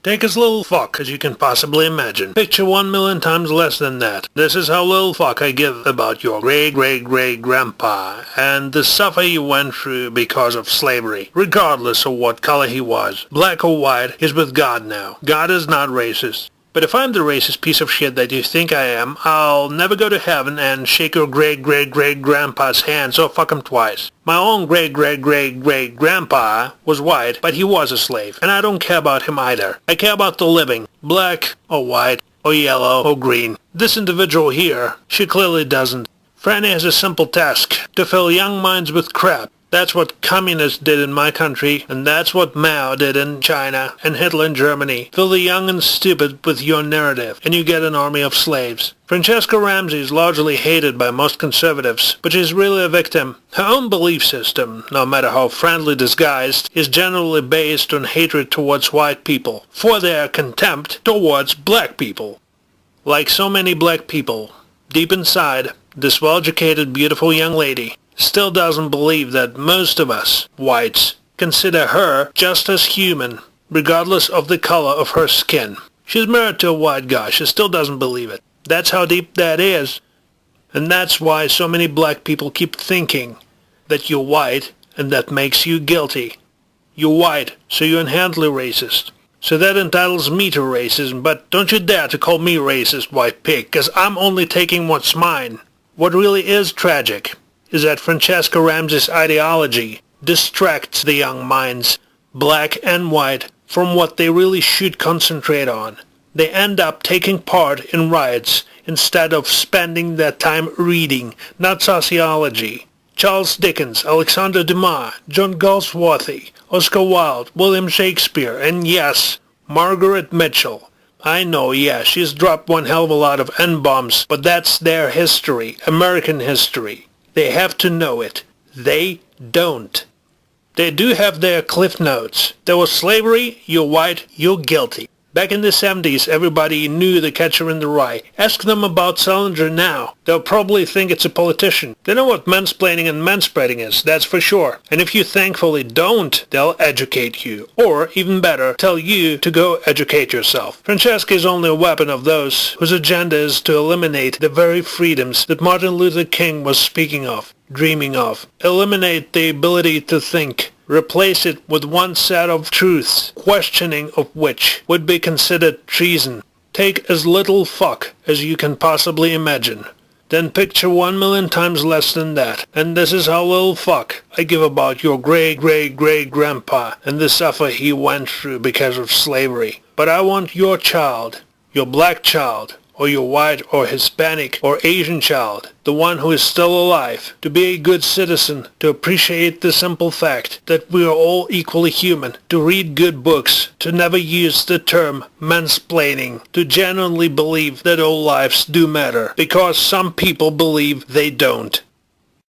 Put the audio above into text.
Take as little fuck as you can possibly imagine. Picture 1,000,000 times less than that. This is how little fuck I give about your great-great-great-grandpa and the suffer he went through because of slavery. Regardless of what color he was, black or white, he's with God now. God is not racist. But if I'm the racist piece of shit that you think I am, I'll never go to heaven and shake your great-great-great-grandpa's hands or fuck him twice. My own great-great-great-great-grandpa was white, but he was a slave, and I don't care about him either. I care about the living, black or white or yellow or green. This individual here, she clearly doesn't. Franny has a simple task, to fill young minds with crap. That's what communists did in my country, and that's what Mao did in China and Hitler in Germany. Fill the young and stupid with your narrative, and you get an army of slaves. Franchesca Ramsey is largely hated by most conservatives, but she's really a victim. Her own belief system, no matter how friendly disguised, is generally based on hatred towards white people, for their contempt towards black people. Like so many black people, deep inside, this well-educated, beautiful young lady still doesn't believe that most of us, whites, consider her just as human, regardless of the color of her skin. She's married to a white guy. She still doesn't believe it. That's how deep that is. And that's why so many black people keep thinking that you're white and that makes you guilty. You're white, so you're inherently racist. So that entitles me to racism, but don't you dare to call me racist, white pig, 'cause I'm only taking what's mine. What really is tragic is that Franchesca Ramsey's ideology distracts the young minds, black and white, from what they really should concentrate on. They end up taking part in riots instead of spending their time reading, not sociology. Charles Dickens, Alexander Dumas, John Galsworthy, Oscar Wilde, William Shakespeare, and yes, Margaret Mitchell. I know, yeah, she's dropped one hell of a lot of N-bombs, but that's their history, American history. They have to know it. They don't. They do have their cliff notes. There was slavery, you're white, you're guilty. Back in the 70s, everybody knew the Catcher in the Rye. Ask them about Salinger now. They'll probably think it's a politician. They know what mansplaining and manspreading is, that's for sure. And if you thankfully don't, they'll educate you. Or, even better, tell you to go educate yourself. Franchesca is only a weapon of those whose agenda is to eliminate the very freedoms that Martin Luther King was speaking of, dreaming of. Eliminate the ability to think. Replace it with one set of truths, questioning of which would be considered treason. Take as little fuck as you can possibly imagine. Then picture 1,000,000 times less than that. And this is how little fuck I give about your great-great-great-grandpa and the suffer he went through because of slavery. But I want your child, your black child, or your white or Hispanic or Asian child, the one who is still alive, to be a good citizen, to appreciate the simple fact that we are all equally human, to read good books, to never use the term mansplaining, to genuinely believe that all lives do matter, because some people believe they don't.